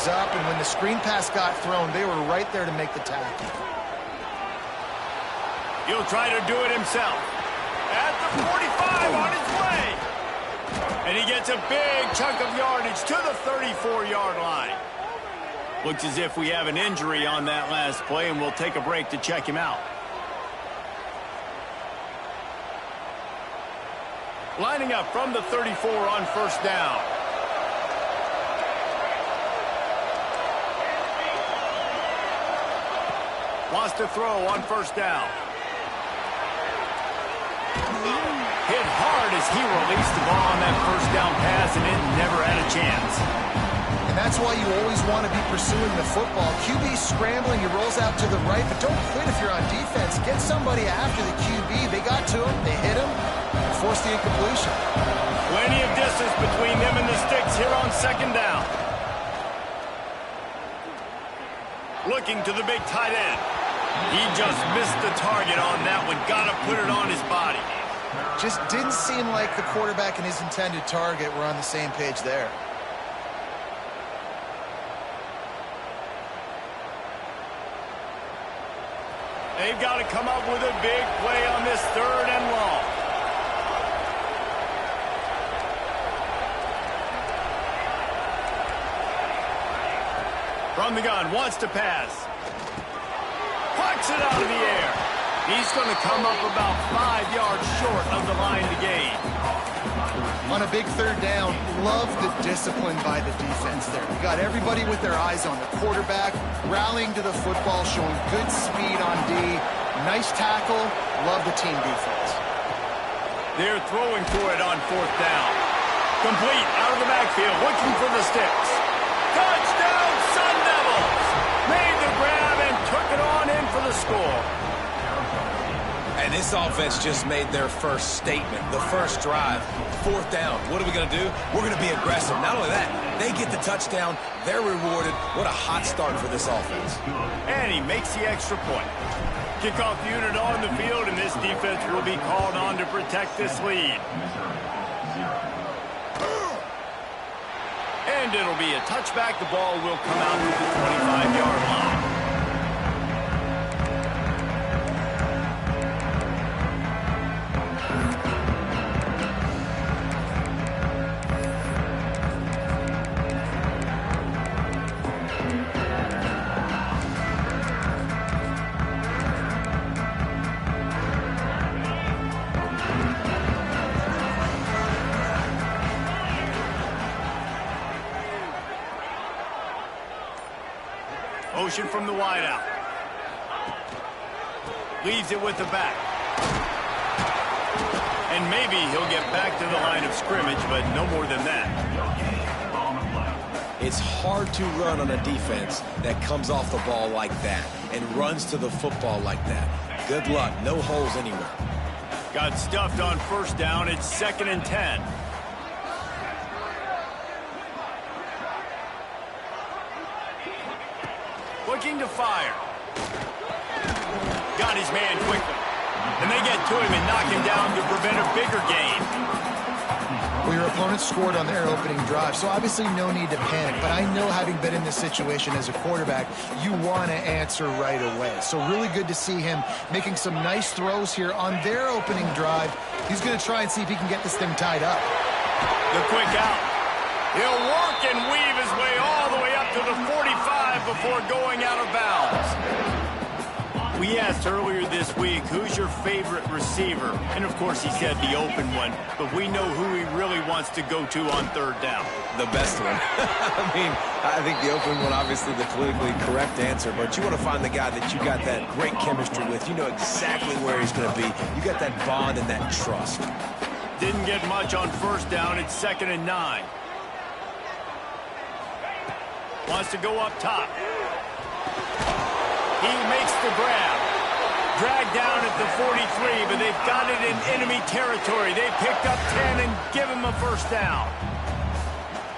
was up, and when the screen pass got thrown, they were right there to make the tackle. He'll try to do it himself. At the 45 on his way. And he gets a big chunk of yardage to the 34-yard line. Looks as if we have an injury on that last play, and we'll take a break to check him out. Lining up from the 34 on first down. Wants to throw on first down. Hit hard as he released the ball on that first down pass, and it never had a chance. And that's why you always want to be pursuing the football. QB scrambling, he rolls out to the right, but don't quit if you're on defense. Get somebody after the QB. They got to him, they hit him, and forced the incompletion. Plenty of distance between them and the sticks here on second down. Looking to the big tight end. He just missed the target on that one. Got to put it on his body. Just didn't seem like the quarterback and his intended target were on the same page there. They've got to come up with a big play on this third and long. From the gun, wants to pass. Pucks it out of the air. He's going to come up about 5 yards short of the line to gain. On a big third down, love the discipline by the defense there. You got everybody with their eyes on the quarterback, rallying to the football, showing good speed on D. Nice tackle. Love the team defense. They're throwing for it on fourth down. Complete out of the backfield, looking for the sticks. Touchdown, Sun Devils! Made the grab and took it on in for the score. And this offense just made their first statement, the first drive. Fourth down. What are we going to do? We're going to be aggressive. Not only that, they get the touchdown. They're rewarded. What a hot start for this offense. And he makes the extra point. Kickoff unit on the field, and this defense will be called on to protect this lead. And it'll be a touchback. The ball will come out to the 25-yard line. Motion from the wideout. Leaves it with the back. And maybe he'll get back to the line of scrimmage, but no more than that. It's hard to run on a defense that comes off the ball like that and runs to the football like that. Good luck. No holes anywhere. Got stuffed on first down. It's 2nd and 10. Looking to fire. Got his man quickly. And they get to him and knock him down to prevent a bigger gain. Well, your opponent scored on their opening drive, so obviously no need to panic. But I know, having been in this situation as a quarterback, you want to answer right away. So really good to see him making some nice throws here on their opening drive. He's going to try and see if he can get this thing tied up. The quick out. He'll work and weave his way all the way up to the 45 before going out of bounds. We asked earlier this week, who's your favorite receiver? And, of course, he said the open one. But we know who he really wants to go to on third down. The best one. I think the open one, obviously the politically correct answer. But you want to find the guy that you got that great chemistry with. You know exactly where he's going to be. You got that bond and that trust. Didn't get much on first down. It's 2nd and 9. Wants to go up top. He makes the grab. Dragged down at the 43, but they've got it in enemy territory. They picked up 10 and give him a first down.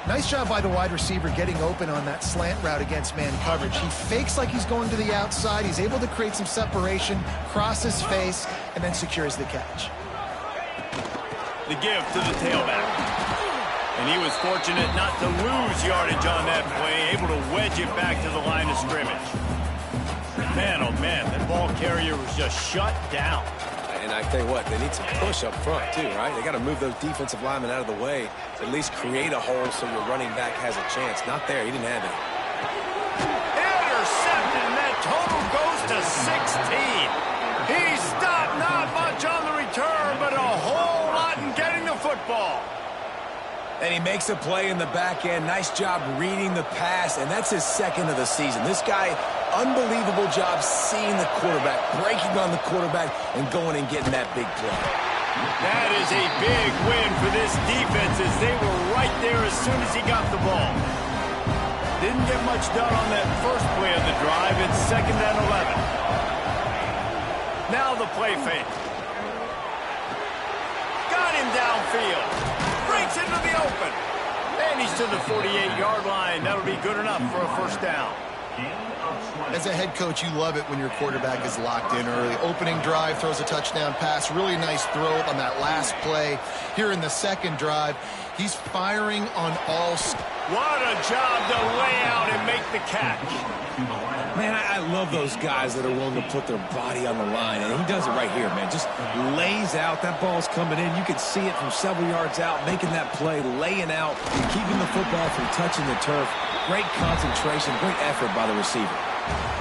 Nice job by the wide receiver getting open on that slant route against man coverage. He fakes like he's going to the outside. He's able to create some separation, cross his face, and then secures the catch. The give to the tailback. And he was fortunate not to lose yardage on that play, able to wedge it back to the line of scrimmage. Man, oh man, that ball carrier was just shut down. And I tell you what, they need some push up front too, right? They got to move those defensive linemen out of the way, at least create a hole so your running back has a chance. Not there, he didn't have it. Intercepted, and that total goes to 16. He stopped not much on the return, but a whole lot in getting the football. And he makes a play in the back end. Nice job reading the pass, and that's his second of the season. This guy, unbelievable job seeing the quarterback, breaking on the quarterback, and going and getting that big play. That is a big win for this defense as they were right there as soon as he got the ball. Didn't get much done on that first play of the drive. It's 2nd and 11. Now the play fake. Got him downfield. Breaks into the open. And he's to the 48-yard line. That'll be good enough for a first down. As a head coach, you love it when your quarterback is locked in early. Opening drive, throws a touchdown pass. Really nice throw on that last play. Here in the second drive, he's firing on all. What a job to lay out and make the catch. Man, I love those guys that are willing to put their body on the line, and he does it right here, man. Just lays out. That ball's coming in. You can see it from several yards out, making that play, laying out, keeping the football from touching the turf. Great concentration, great effort by the receiver.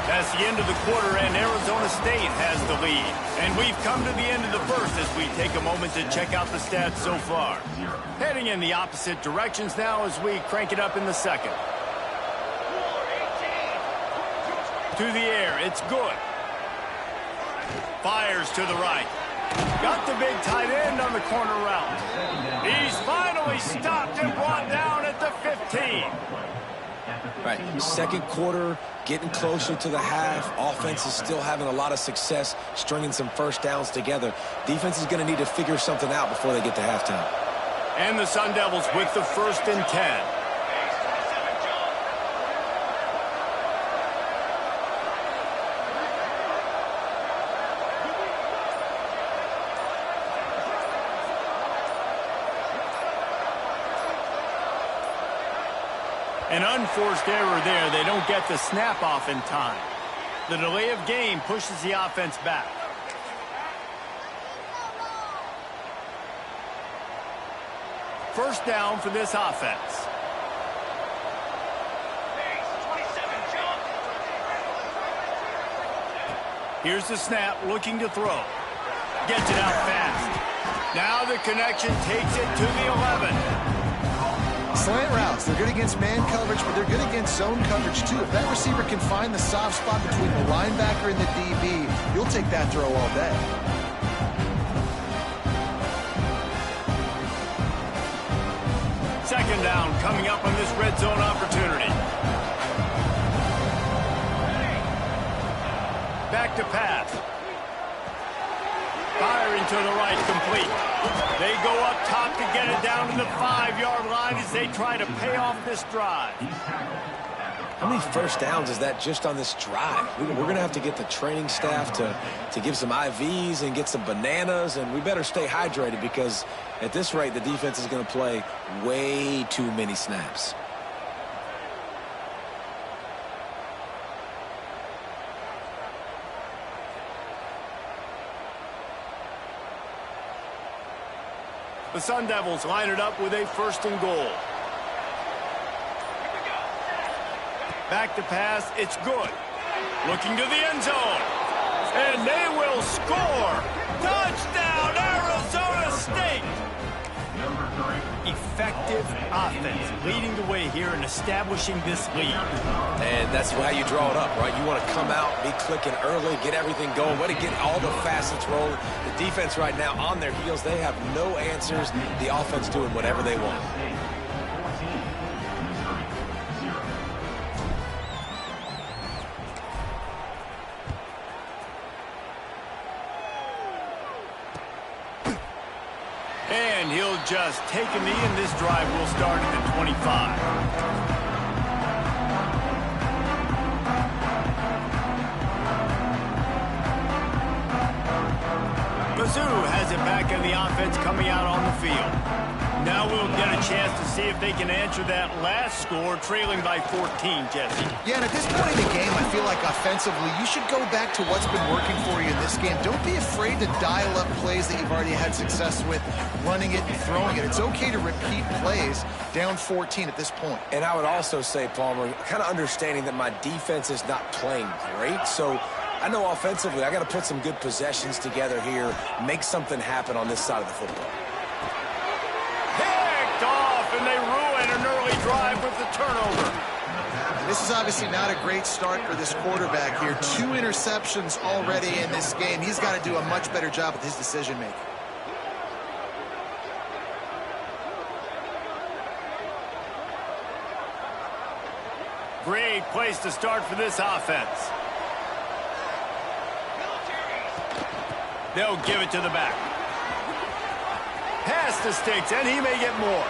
That's the end of the quarter, and Arizona State has the lead. And we've come to the end of the first as we take a moment to check out the stats so far. Heading in the opposite directions now as we crank it up in the second. To the air, it's good. Fires to the right. Got the big tight end on the corner route. He's finally stopped and brought down at the 15. Right, second quarter, getting closer to the half. Offense is still having a lot of success stringing some first downs together. Defense is going to need to figure something out before they get to halftime. And the Sun Devils with the 1st and 10. An unforced error there. They don't get the snap off in time. The delay of game pushes the offense back. First down for this offense. Here's the snap, looking to throw. Gets it out fast. Now the connection takes it to the 11. Slant routes, they're good against man coverage, but they're good against zone coverage too. If that receiver can find the soft spot between the linebacker and the DB, you'll take that throw all day. Second down coming up on this red zone opportunity. Back to pass. Firing to the right, complete. They go up top to get it down to the 5-yard line as they try to pay off this drive. How many first downs is that just on this drive? We're going to have to get the training staff to give some IVs and get some bananas, and we better stay hydrated because at this rate, the defense is going to play way too many snaps. The Sun Devils line it up with a 1st and goal. Back to pass, it's good. Looking to the end zone. And they will score. Touchdown, Arizona State. Effective offense leading the way here and establishing this lead. And that's how you draw it up, right? You want to come out, be clicking early, get everything going, way to get all the facets rolling. The defense right now on their heels, they have no answers. The offense doing whatever they want. And he'll just take a knee, and this drive will start at the 25. Mizzou has it back in the offense coming out on the field. Now we'll get a chance to see if they can answer that last score, trailing by 14, Jesse. Yeah, and at this point in the game, I feel like offensively, you should go back to what's been working for you in this game. Don't be afraid to dial up plays that you've already had success with, running it and throwing it. It's okay to repeat plays down 14 at this point. And I would also say, Palmer, kind of understanding that my defense is not playing great, so I know offensively I got to put some good possessions together here, make something happen on this side of the football. Picked off, and they ruin an early drive with the turnover. This is obviously not a great start for this quarterback here. 2 interceptions already in this game. He's got to do a much better job with his decision-making. Great place to start for this offense. They'll give it to the back. Pass to Sticks, and he may get more.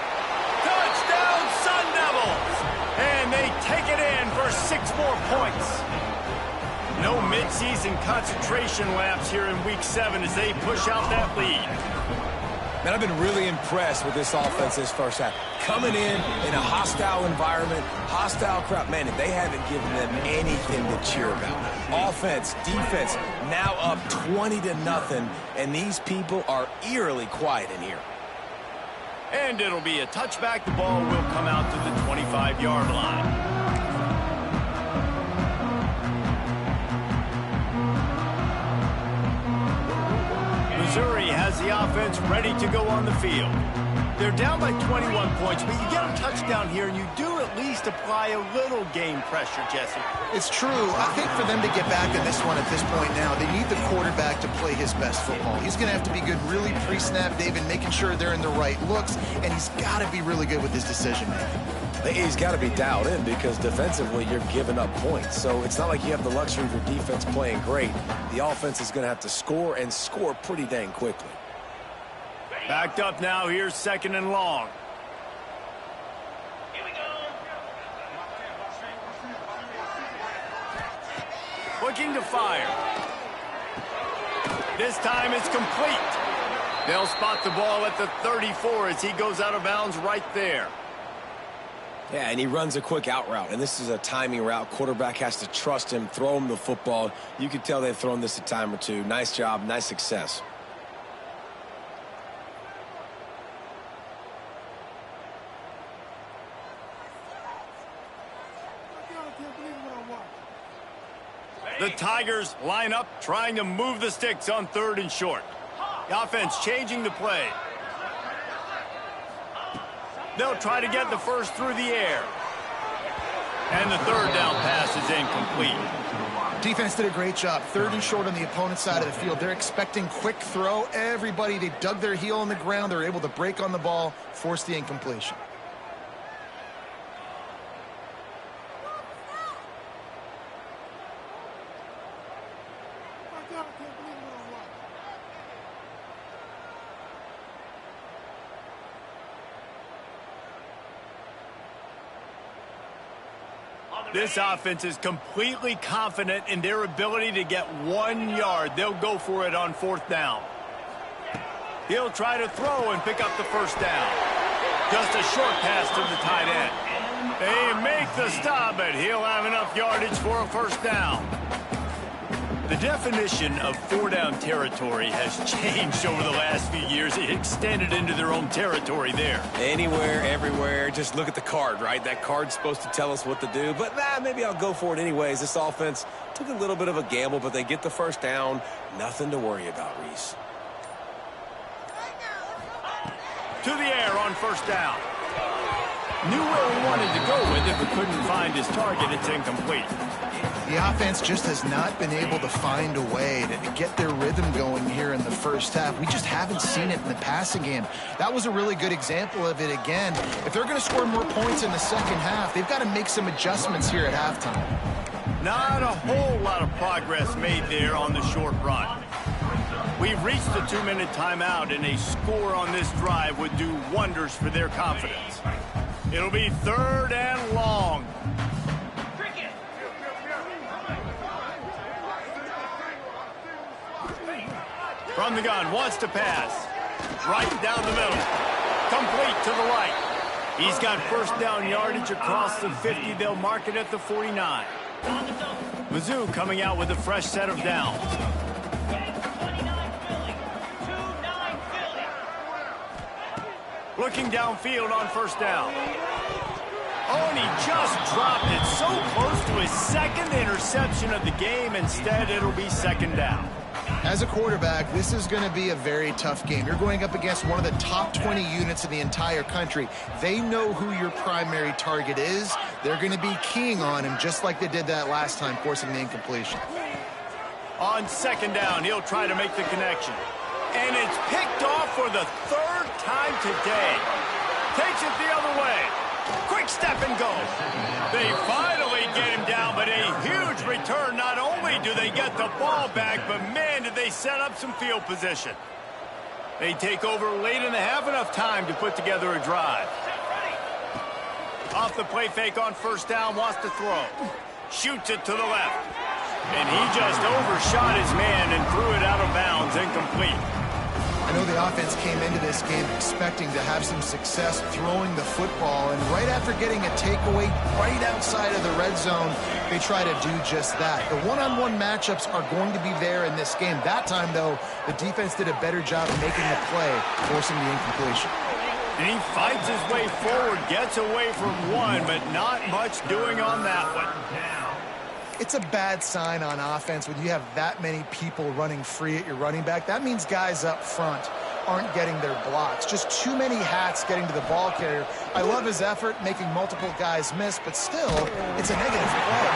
Touchdown, Sun Devils! And they take it in for 6 more points. No midseason concentration laps here in Week 7 as they push out that lead. Man, I've been really impressed with this offense this first half. Coming in a hostile environment, hostile crowd. Man, they haven't given them anything to cheer about. Offense, defense, now up 20-0, and these people are eerily quiet in here. And it'll be a touchback. The ball will come out to the 25-yard line. Missouri has the offense ready to go on the field. They're down by 21 points, but you get a touchdown here, and you do at least apply a little game pressure, Jesse. It's true. I think for them to get back in this one at this point now, they need the quarterback to play his best football. He's going to have to be good really pre-snap, David, making sure they're in the right looks, and he's got to be really good with his decision-making. He's got to be dialed in because defensively you're giving up points. So it's not like you have the luxury of your defense playing great. The offense is going to have to score and score pretty dang quickly. Backed up now. Here's 2nd and long. Here we go. Looking to fire. This time it's complete. They'll spot the ball at the 34 as he goes out of bounds right there. Yeah, and he runs a quick out route, and this is a timing route. Quarterback has to trust him, throw him the football. You can tell they've thrown this a time or two. Nice job, nice success. The Tigers line up, trying to move the sticks on 3rd and short. The offense changing the play. They'll try to get the first through the air. And the 3rd down pass is incomplete. Defense did a great job. 3rd and short on the opponent's side of the field. They're expecting quick throw. Everybody, they dug their heel on the ground. They're able to break on the ball, force the incompletion. This offense is completely confident in their ability to get 1 yard. They'll go for it on 4th down. He'll try to throw and pick up the 1st down. Just a short pass to the tight end. They make the stop, but he'll have enough yardage for a 1st down. The definition of 4-down territory has changed over the last few years. It extended into their own territory there. Anywhere, everywhere, just look at the card, right? That card's supposed to tell us what to do, but maybe I'll go for it anyways. This offense took a little bit of a gamble, but they get the 1st down. Nothing to worry about, Reese. To the air on 1st down. Knew where he wanted to go with it, but couldn't find his target. It's incomplete. The offense just has not been able to find a way to get their rhythm going here in the first half. We just haven't seen it in the passing game. That was a really good example of it again. If they're going to score more points in the second half, they've got to make some adjustments here at halftime. Not a whole lot of progress made there on the short run. We've reached the 2-minute timeout, and a score on this drive would do wonders for their confidence. It'll be 3rd and long. From the gun, wants to pass. Right down the middle. complete to the right. He's got first down yardage across the 50. They'll mark it at the 49. Mizzou coming out with a fresh set of downs. Looking downfield on first down. Oh, and he just dropped it so close to his second interception of the game. Instead, it'll be second down. As a quarterback, this is going to be a very tough game. You're going up against one of the top 20 units in the entire country. They know who your primary target is. They're going to be keying on him just like they did that last time, forcing the incompletion. On second down, he'll try to make the connection. And it's picked off for the third time today. Takes it the other way. Quick step and go. They finally get him down, but a huge return. Not only do they get the ball back, but man, did they set up some field position. They take over late in the half, enough time to put together a drive. Off the play fake on first down, wants to throw. Shoots it to the left. And he just overshot his man and threw it out of bounds, incomplete. I know the offense came into this game expecting to have some success throwing the football, and right after getting a takeaway right outside of the red zone, they try to do just that. The one-on-one matchups are going to be there in this game. That time, though, the defense did a better job of making the play, forcing the incompletion. And he fights his way forward, gets away from one, but not much doing on that one. It's a bad sign on offense when you have that many people running free at your running back. That means guys up front aren't getting their blocks. Just too many hats getting to the ball carrier. I love his effort, making multiple guys miss, but still, it's a negative play.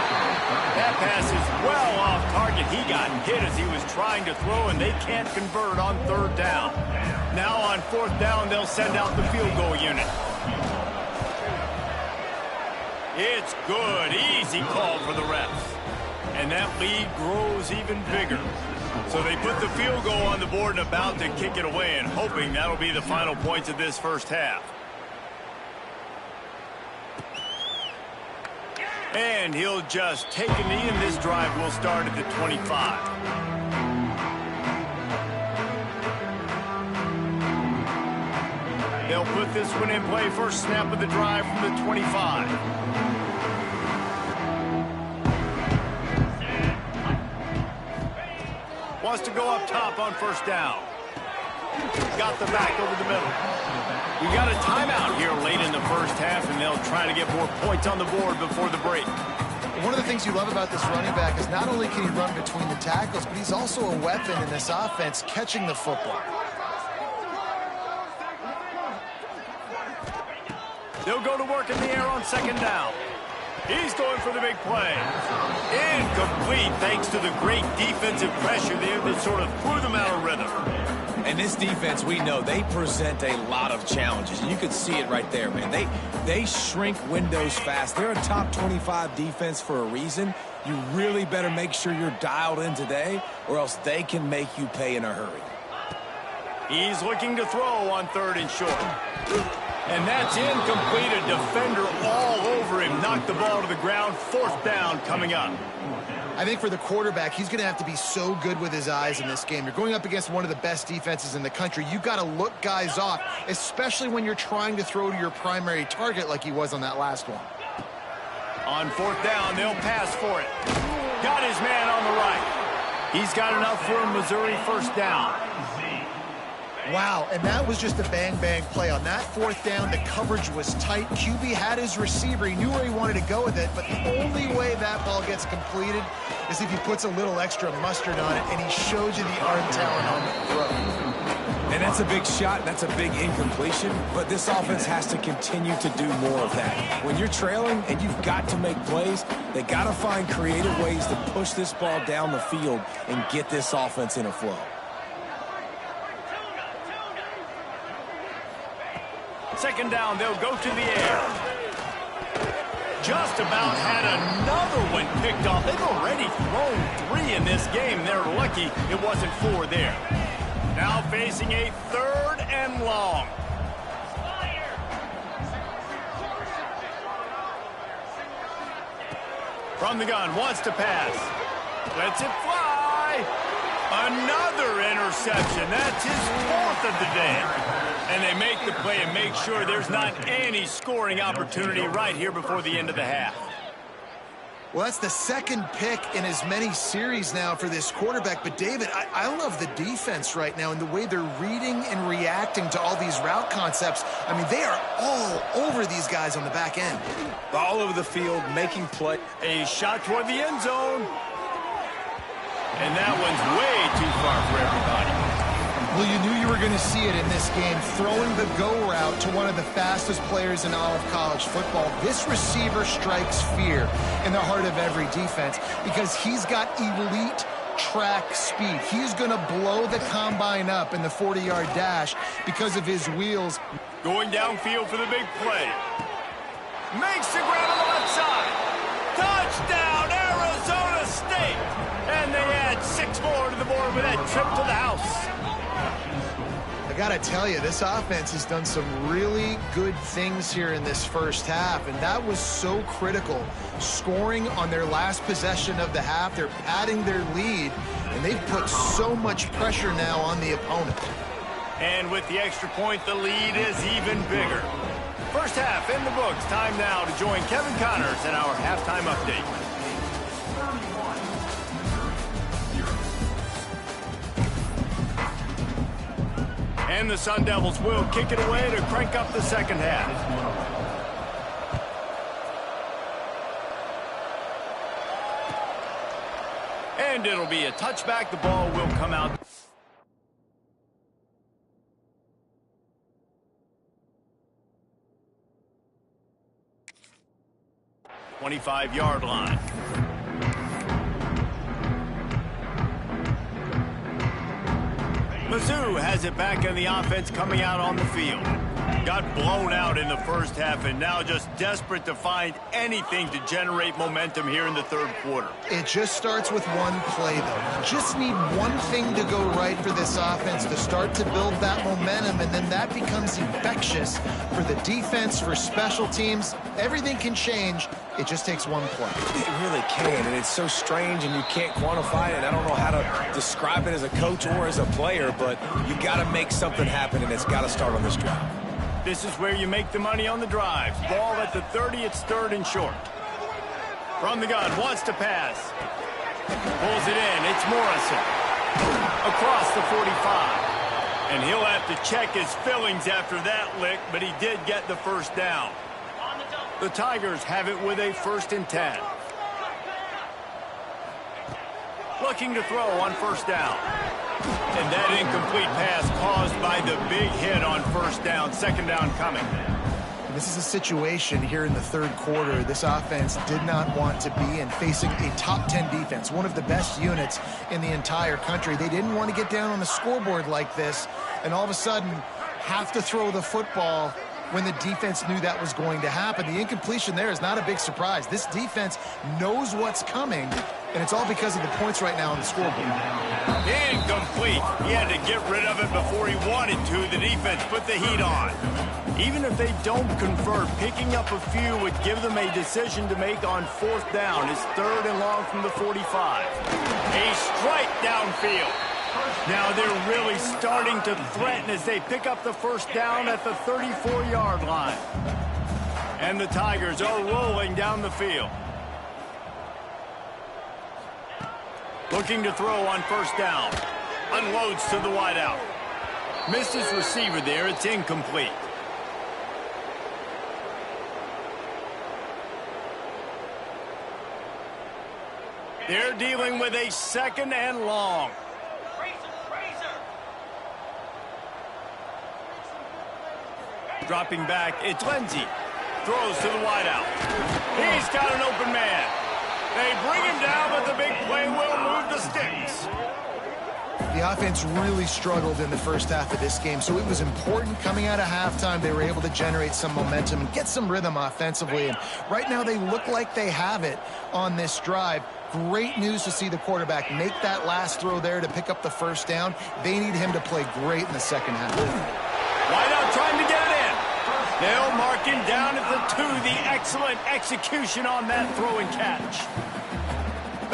That pass is well off target. He got hit as he was trying to throw, and they can't convert on third down. Now on fourth down, they'll send out the field goal unit. It's good. Easy call for the refs. And that lead grows even bigger. So they put the field goal on the board and about to kick it away, and hoping that'll be the final points of this first half. And he'll just take a knee, and this drive will start at the 25. They'll put this one in play. First snap of the drive from the 25. Wants to go up top on first down. Got the back over the middle. We got a timeout here late in the first half, and they'll try to get more points on the board before the break. One of the things you love about this running back is not only can he run between the tackles, but he's also a weapon in this offense, catching the football. They'll go to work in the air on second down. He's going for the big play. Incomplete thanks to the great defensive pressure there that sort of threw them out of rhythm. And this defense, we know, they present a lot of challenges. And you can see it right there, man. They shrink windows fast. They're a top 25 defense for a reason. You really better make sure you're dialed in today, or else they can make you pay in a hurry. He's looking to throw on third and short. And that's incomplete. A defender all over him. Knocked the ball to the ground. Fourth down coming up. I think for the quarterback, he's going to have to be so good with his eyes in this game. You're going up against one of the best defenses in the country. You've got to look guys off, especially when you're trying to throw to your primary target like he was on that last one. On fourth down, they'll pass for it. Got his man on the right. He's got enough for a Missouri first down. Wow, and that was just a bang-bang play. On that fourth down, the coverage was tight. QB had his receiver. He knew where he wanted to go with it, but the only way that ball gets completed is if he puts a little extra mustard on it, and he showed you the arm talent on the throw. And that's a big shot, that's a big incompletion, but this offense has to continue to do more of that. When you're trailing and you've got to make plays, they got to find creative ways to push this ball down the field and get this offense in a flow. Second down, they'll go to the air. Just about had another one picked off. They've already thrown 3 in this game. They're lucky it wasn't 4 there. Now facing a third and long. From the gun, wants to pass. Lets it fly. Another interception. That's his 4th of the day. And they make the play and make sure there's not any scoring opportunity right here before the end of the half. Well, that's the 2nd pick in as many series now for this quarterback. But, David, I love the defense right now and the way they're reading and reacting to all these route concepts. I mean, they are all over these guys on the back end. All over the field, making play. A shot toward the end zone. And that one's way too far for everybody. Well, you knew you were going to see it in this game, throwing the go route to one of the fastest players in all of college football. This receiver strikes fear in the heart of every defense because he's got elite track speed. He's going to blow the combine up in the 40-yard dash because of his wheels. Going downfield for the big play. Makes the grab on the left side. Touchdown, Arizona State. And they add 6 more to the board with that trip to the house. I got to tell you, this offense has done some really good things here in this first half, and that was so critical. Scoring on their last possession of the half, they're padding their lead, and they've put so much pressure now on the opponent. And with the extra point, the lead is even bigger. First half in the books. Time now to join Kevin Connors in our halftime update. And the Sun Devils will kick it away to crank up the second half. And it'll be a touchback. The ball will come out. $25-yard line. Mizzou has it back in the offense coming out on the field. Got blown out in the first half and now just desperate to find anything to generate momentum here in the third quarter. It just starts with one play, though. You just need one thing to go right for this offense to start to build that momentum, and then that becomes infectious for the defense, for special teams. Everything can change. It just takes one play. It really can, and it's so strange, and you can't quantify it. I don't know how to describe it as a coach or as a player, but you got to make something happen, and it's got to start on this drive. This is where you make the money on the drives. Ball at the 30, it's 3rd and short. From the gun, wants to pass. Pulls it in, it's Morrison. Across the 45. And he'll have to check his fillings after that lick, but he did get the first down. The Tigers have it with a 1st and 10. Looking to throw on 1st down. And that incomplete pass caused by the big hit on 1st down. 2nd down coming. This is a situation here in the third quarter this offense did not want to be in, facing a top 10 defense, one of the best units in the entire country. They didn't want to get down on the scoreboard like this and all of a sudden have to throw the football when the defense knew that was going to happen. The incompletion there is not a big surprise. This defense knows what's coming, and it's all because of the points right now on the scoreboard. Incomplete. He had to get rid of it before he wanted to. The defense put the heat on. Even if they don't convert, picking up a few would give them a decision to make on 4th down. It's 3rd and long from the 45. A strike downfield. Now they're really starting to threaten as they pick up the 1st down at the 34-yard line. And the Tigers are rolling down the field. Looking to throw on 1st down. Unloads to the wideout. Missed his receiver there. It's incomplete. They're dealing with a 2nd and long. Dropping back, it's Lindsey. Throws to the wideout. He's got an open man. They bring him down, but the big play will move the sticks. The offense really struggled in the first half of this game, so it was important coming out of halftime. They were able to generate some momentum and get some rhythm offensively. And right now they look like they have it on this drive. Great news to see the quarterback make that last throw there to pick up the 1st down. They need him to play great in the second half. Wideout trying to get it in. They'll mark him down at the 2. The excellent execution on that throw and catch.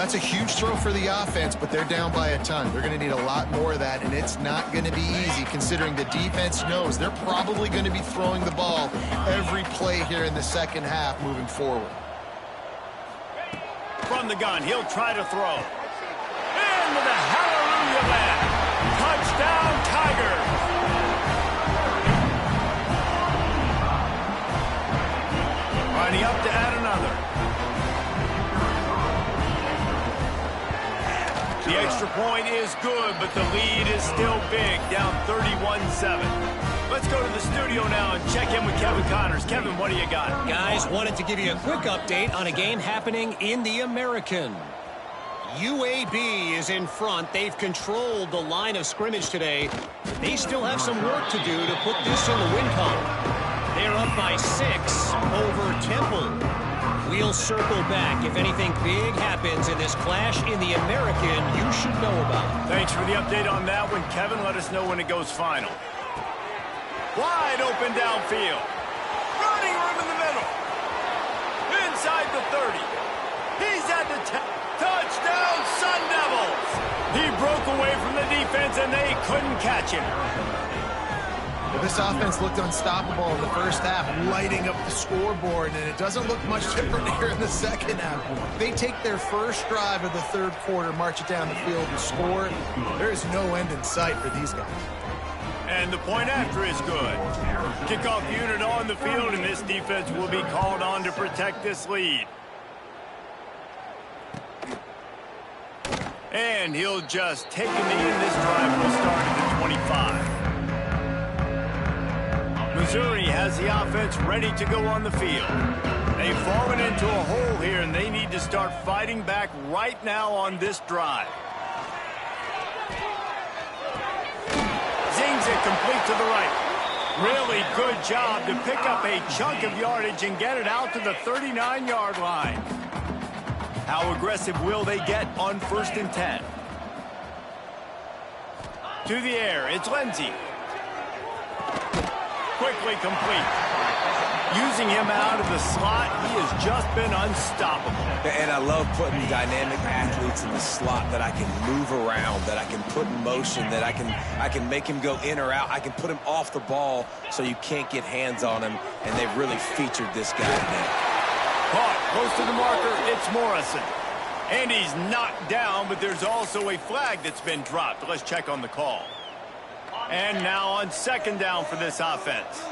That's a huge throw for the offense, but they're down by a ton. They're going to need a lot more of that, and it's not going to be easy considering the defense knows they're probably going to be throwing the ball every play here in the second half moving forward. From the gun, he'll try to throw. Into the hallelujah land. Touchdown, Tigers. Lining up to add another. The extra point is good, but the lead is still big, down 31-7. Let's go to the studio now and check in with Kevin Connors. Kevin, what do you got? Guys, wanted to give you a quick update on a game happening in the American. UAB is in front. They've controlled the line of scrimmage today. They still have some work to do to put this in the win column. They're up by 6 over Temple. We'll circle back. If anything big happens in this clash in the American, you should know about it. Thanks for the update on that one, Kevin. Let us know when it goes final. Wide open downfield. Running room in the middle. Inside the 30. He's at the 10. Touchdown, Sun Devils. He broke away from the defense, and they couldn't catch him. Well, this offense looked unstoppable in the first half, lighting up the scoreboard, and it doesn't look much different here in the second half. They take their first drive of the third quarter, march it down the field, and score. There is no end in sight for these guys. And the point after is good. Kickoff unit on the field, and this defense will be called on to protect this lead. And he'll just take a knee, and this drive will start at the 25. Missouri has the offense ready to go on the field. They've fallen into a hole here, and they need to start fighting back right now on this drive. Zings it complete to the right. Really good job to pick up a chunk of yardage and get it out to the 39-yard line. How aggressive will they get on 1st and 10? To the air, it's Lindsey. Quickly complete. Using him out of the slot, he has just been unstoppable. And I love putting dynamic athletes in the slot that I can move around, that I can put in motion, that I can make him go in or out. I can put him off the ball so you can't get hands on him, and they've really featured this guy today. Caught close to the marker, it's Morrison. And he's knocked down, but there's also a flag that's been dropped. Let's check on the call. And now on 2nd down for this offense.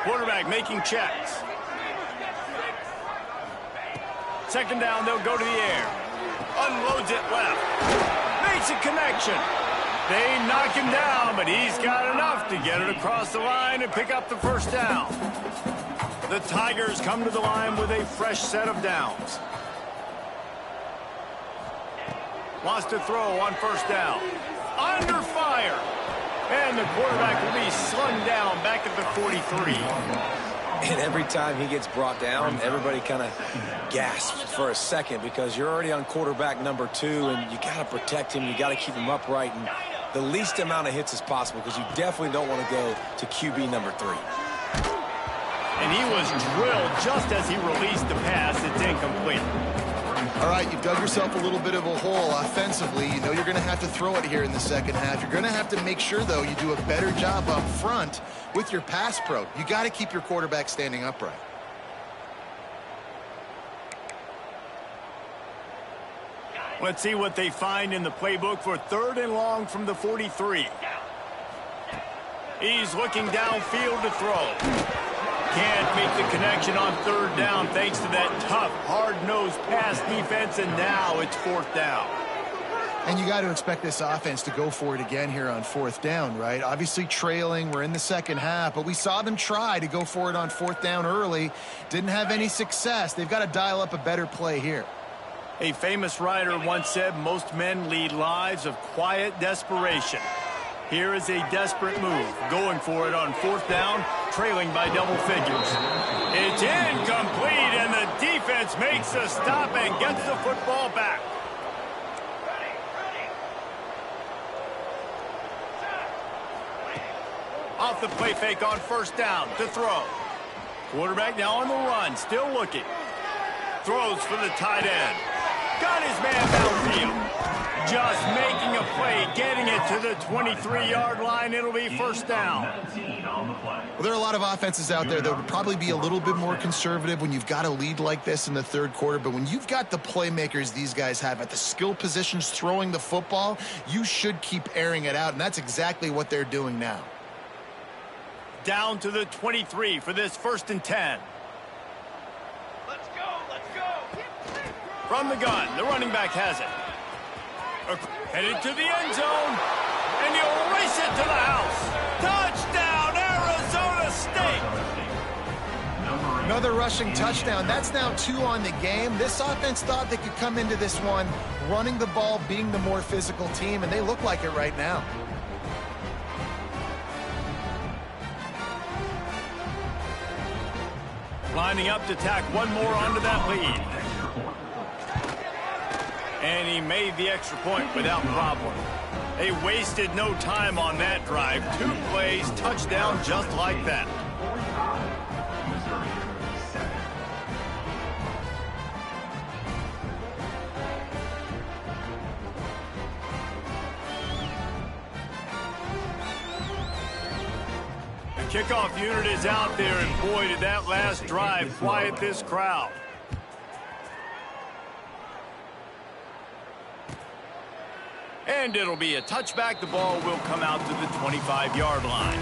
Quarterback making checks. 2nd down, they'll go to the air. Unloads it left. Makes a connection. They knock him down, but he's got enough to get it across the line and pick up the 1st down. The Tigers come to the line with a fresh set of downs. Wants to throw on 1st down. Under fire. And the quarterback will be slung down back at the 43. And every time he gets brought down, everybody kind of gasps for a second because you're already on quarterback number 2, and you got to protect him. You got to keep him upright and the least amount of hits as possible because you definitely don't want to go to QB number 3. And he was drilled just as he released the pass. It's incomplete. All right, you've dug yourself a little bit of a hole offensively. You know you're going to have to throw it here in the second half. You're going to have to make sure, though, you do a better job up front with your pass pro. You got to keep your quarterback standing upright. Let's see what they find in the playbook for 3rd and long from the 43. He's looking downfield to throw. Can't make the connection on 3rd down thanks to that tough, hard-nosed pass defense, and now it's 4th down. And you got to expect this offense to go for it again here on 4th down, right? Obviously trailing, we're in the second half, but we saw them try to go for it on 4th down early. Didn't have any success. They've got to dial up a better play here. A famous writer once said, most men lead lives of quiet desperation. Here is a desperate move, going for it on 4th down, trailing by double figures. It's incomplete, and the defense makes a stop and gets the football back. Off the play fake on 1st down to throw. Quarterback now on the run, still looking. throws for the tight end. Got his man downfield. Just making a play, getting it to the 23-yard line. It'll be first down. Well, there are a lot of offenses out there that would probably be a little bit more conservative when you've got a lead like this in the third quarter. But when you've got the playmakers these guys have at the skill positions throwing the football, you should keep airing it out. And that's exactly what they're doing now. Down to the 23 for this 1st and 10. Let's go. From the gun, the running back has it. Headed to the end zone, and he'll race it to the house. Touchdown, Arizona State! Another rushing touchdown. That's now 2 on the game. This offense thought they could come into this one running the ball, being the more physical team, and they look like it right now. Lining up to tack one more onto that lead. And he made the extra point without problem. They wasted no time on that drive. 2 plays, touchdown just like that. The kickoff unit is out there, and boy, did that last drive quiet this crowd. And it'll be a touchback. The ball will come out to the 25-yard line.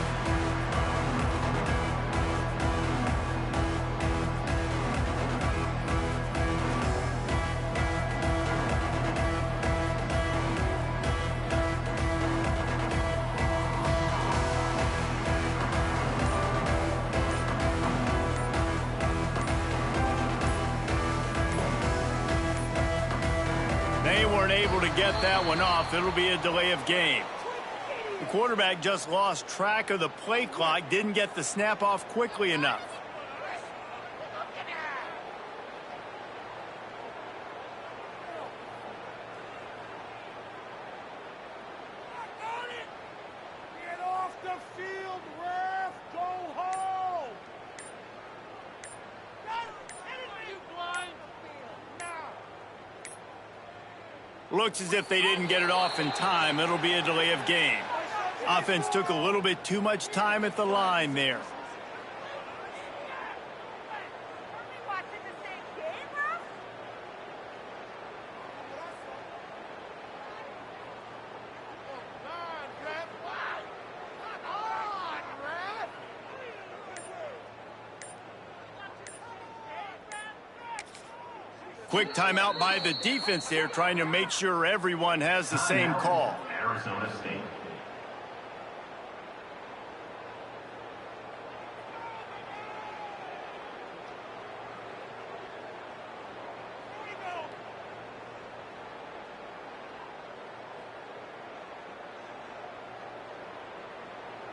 They weren't able to get that one off. It'll be a delay of game. The quarterback just lost track of the play clock, didn't get the snap off quickly enough. Get off the field, ref! Go home! You blind? Now! Looks as if they didn't get it off in time. It'll be a delay of game. Offense took a little bit too much time at the line there. Quick timeout by the defense there, trying to make sure everyone has the same call. Arizona State.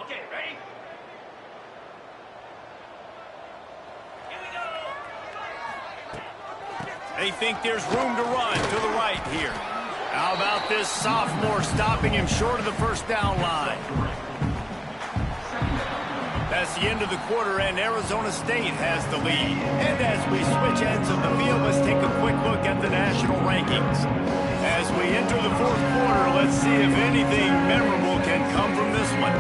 Okay, ready? Here we go! They think there's room to run to the right here. How about this sophomore stopping him short of the first down line? That's the end of the quarter, and Arizona State has the lead. And as we switch ends of the field, let's take a quick look at the national rankings. As we enter the fourth quarter, let's see if anything memorable can come from this one.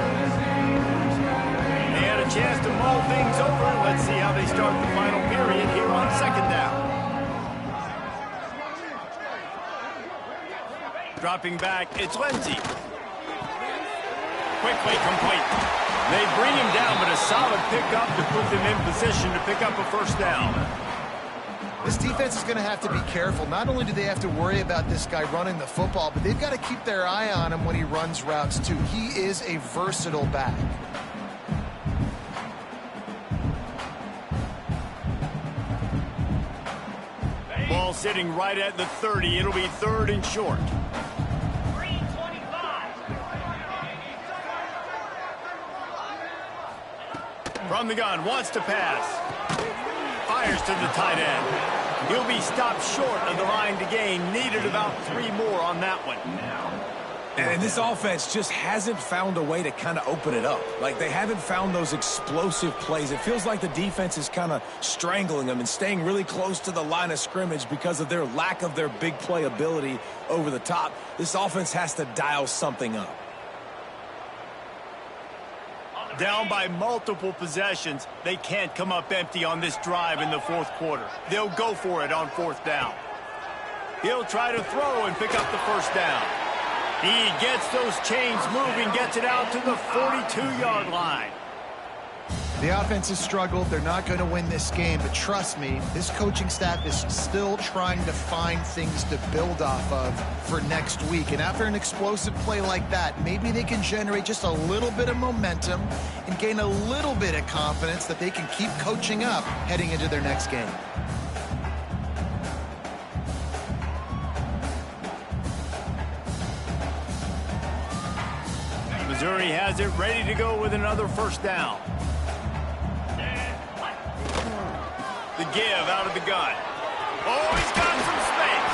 They had a chance to mull things over. Let's see how they start the final period here on second down. Dropping back, it's Lindsey. Quickly complete. They bring him down, but a solid pickup to put them in position to pick up a first down. This defense is going to have to be careful. Not only do they have to worry about this guy running the football, but they've got to keep their eye on him when he runs routes too. He is a versatile back. Ball sitting right at the 30. It'll be third and short. From the gun, wants to pass. Fires to the tight end. He'll be stopped short of the line to gain. Needed about 3 more on that one. And this offense just hasn't found a way to kind of open it up. Like, they haven't found those explosive plays. It feels like the defense is kind of strangling them and staying really close to the line of scrimmage because of their lack of their big play ability over the top. This offense has to dial something up. Down by multiple possessions, they can't come up empty on this drive in the fourth quarter. They'll go for it on fourth down. He'll try to throw and pick up the first down. He gets those chains moving, gets it out to the 42-yard line. The offense has struggled. They're not going to win this game, but trust me, this coaching staff is still trying to find things to build off of for next week. And after an explosive play like that, maybe they can generate just a little bit of momentum and gain a little bit of confidence that they can keep coaching up heading into their next game. Missouri has it ready to go with another first down. The give out of the gun. Oh, he's got some space.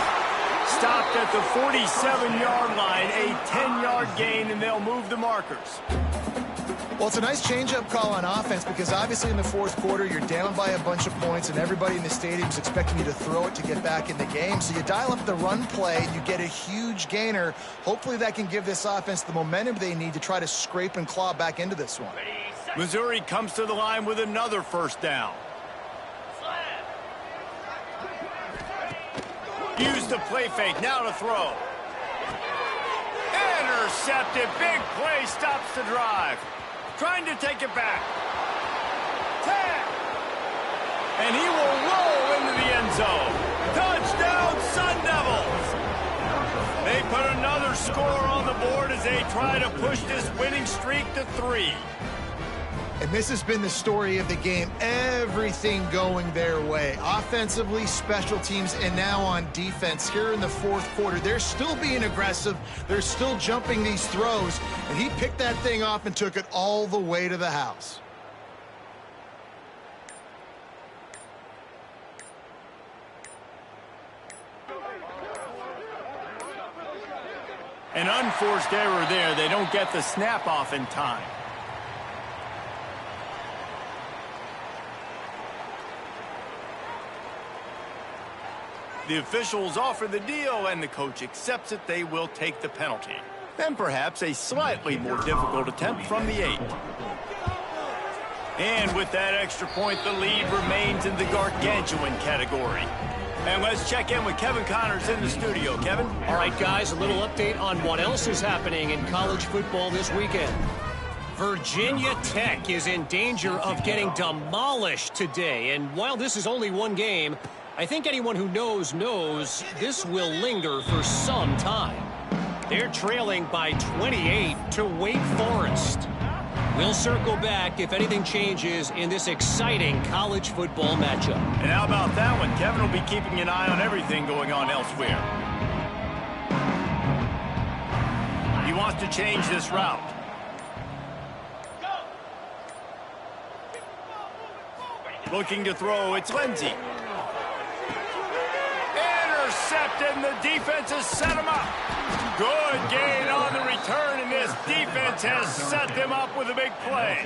Stopped at the 47-yard line, a 10-yard gain, and they'll move the markers. Well, it's a nice change-up call on offense because obviously in the fourth quarter, you're down by a bunch of points and everybody in the stadium is expecting you to throw it to get back in the game. So you dial up the run play and you get a huge gainer. Hopefully that can give this offense the momentum they need to try to scrape and claw back into this one. Missouri comes to the line with another first down. Use the play fake, now to throw. Intercepted, big play, stops the drive. Trying to take it back. 10. And he will roll into the end zone. Touchdown, Sun Devils. They put another score on the board as they try to push this winning streak to 3. And this has been the story of the game. Everything going their way. Offensively, special teams, and now on defense here in the fourth quarter. They're still being aggressive. They're still jumping these throws. And he picked that thing off and took it all the way to the house. An unforced error there. They don't get the snap off in time. The officials offer the deal, and the coach accepts it. They will take the penalty. Then perhaps a slightly more difficult attempt from the 8. And with that extra point, the lead remains in the gargantuan category. And let's check in with Kevin Connors in the studio. Kevin? All right, guys, a little update on what else is happening in college football this weekend. Virginia Tech is in danger of getting demolished today. And while this is only one game, I think anyone who knows this will linger for some time. They're trailing by 28 to Wake Forest. We'll circle back if anything changes in this exciting college football matchup. And how about that one? Kevin will be keeping an eye on everything going on elsewhere. He wants to change this route. Looking to throw, it's Lindsey. Intercepted, and the defense has set him up. Good gain on the return, and this defense has set them up with a big play.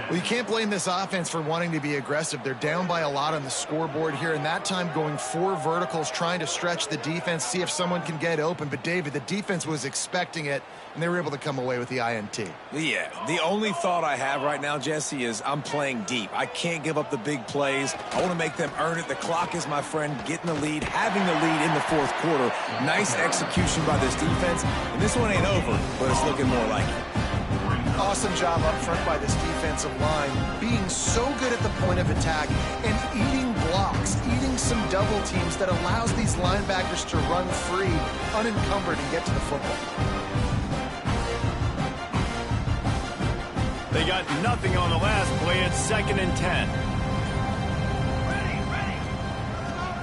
Well, you can't blame this offense for wanting to be aggressive. They're down by a lot on the scoreboard here, and that time going 4 verticals, trying to stretch the defense, see if someone can get open. But, David, the defense was expecting it, and they were able to come away with the INT. Yeah, the only thought I have right now, Jesse, is I'm playing deep. I can't give up the big plays. I want to make them earn it. The clock is my friend. Getting the lead, having the lead in the fourth quarter. Nice execution by this defense. And this one ain't over, but it's looking more like it. Awesome job up front by this defensive line, being so good at the point of attack and eating blocks, eating some double teams that allows these linebackers to run free, unencumbered, and get to the football. They got nothing on the last play. It's 2nd and 10.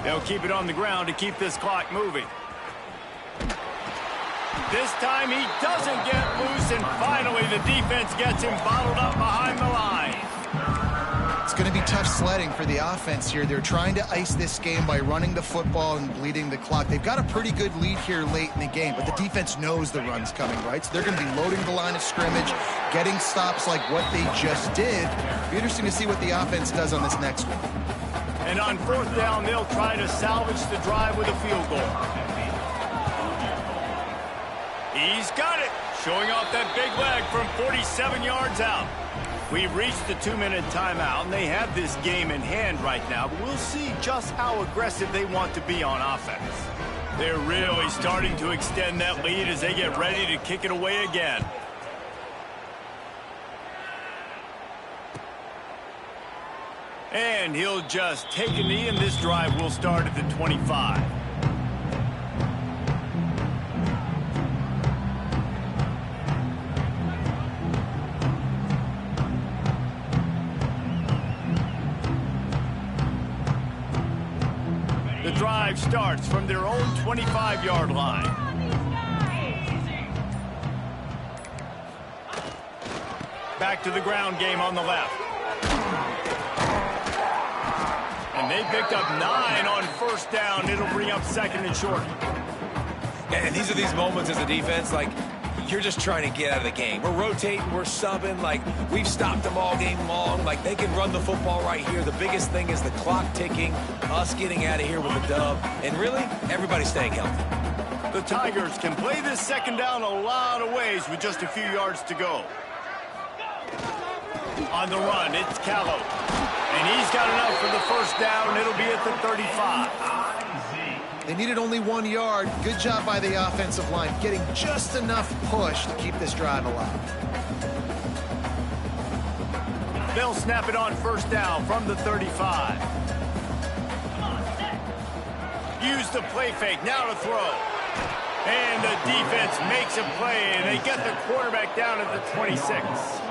They'll keep it on the ground to keep this clock moving. This time he doesn't get loose, and finally the defense gets him bottled up behind the line. It's going to be tough sledding for the offense here. They're trying to ice this game by running the football and bleeding the clock. They've got a pretty good lead here late in the game, but the defense knows the run's coming, right? So they're going to be loading the line of scrimmage, getting stops like what they just did. It'll be interesting to see what the offense does on this next one. And on 4th down, they'll try to salvage the drive with a field goal. He's got it, showing off that big leg from 47 yards out. We've reached the 2-minute timeout, and they have this game in hand right now, but we'll see just how aggressive they want to be on offense. They're really starting to extend that lead as they get ready to kick it away again. And he'll just take a knee, and this drive will start at the 25. The drive starts from their own 25-yard line. Back to the ground game on the left. And they picked up 9 on 1st down. It'll bring up 2nd and short. And these are these moments as a defense, like, you're just trying to get out of the game. We're rotating, we're subbing, like, we've stopped them all game long. Like, they can run the football right here. The biggest thing is the clock ticking, us getting out of here with a dub, and really, everybody staying healthy. The Tigers can play this 2nd down a lot of ways with just a few yards to go. On the run, it's Callow. And he's got enough for the 1st down. It'll be at the 35. They needed only 1 yard. Good job by the offensive line, getting just enough push to keep this drive alive. They'll snap it on 1st down from the 35. Use the play fake, now to throw. And the defense makes a play, and they get the quarterback down at the 26.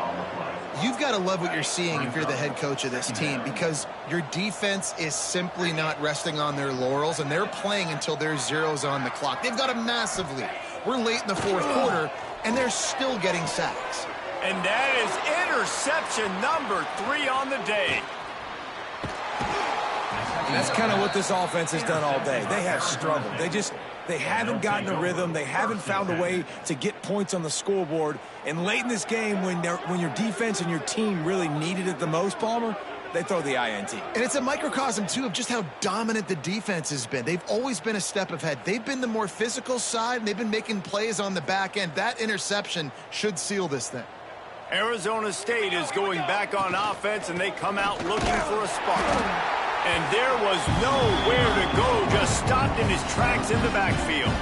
You've got to love what you're seeing if you're the head coach of this team, because your defense is simply not resting on their laurels, and they're playing until there's zeros on the clock. They've got a massive lead. We're late in the 4th quarter, and they're still getting sacks. And that is interception number 3 on the day. That's kind of what this offense has done all day. They have struggled. They haven't gotten a rhythm. They haven't found a way to get points on the scoreboard. And late in this game, when your defense and your team really needed it the most, Palmer, they throw the INT. And it's a microcosm, too, of just how dominant the defense has been. They've always been a step ahead. They've been the more physical side, and they've been making plays on the back end. That interception should seal this thing. Arizona State is going back on offense, and they come out looking for a spark. And there was nowhere to go, just stopped in his tracks in the backfield.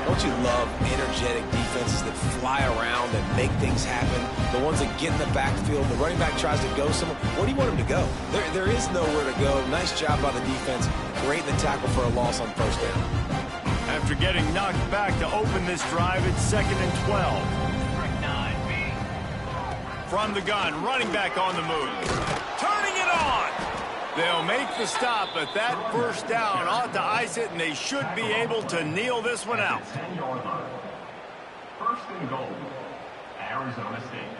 Don't you love energetic defenses that fly around and make things happen? The ones that get in the backfield, the running back tries to go somewhere. Where do you want him to go? There is nowhere to go. Nice job by the defense. Great in the tackle for a loss on 1st down. After getting knocked back to open this drive, it's 2nd and 12. From the gun, running back on the move. Turning it on! They'll make the stop, but that 1st down ought to ice it, and they should be able to kneel this one out. 10-yard line. 1st and goal, Arizona State.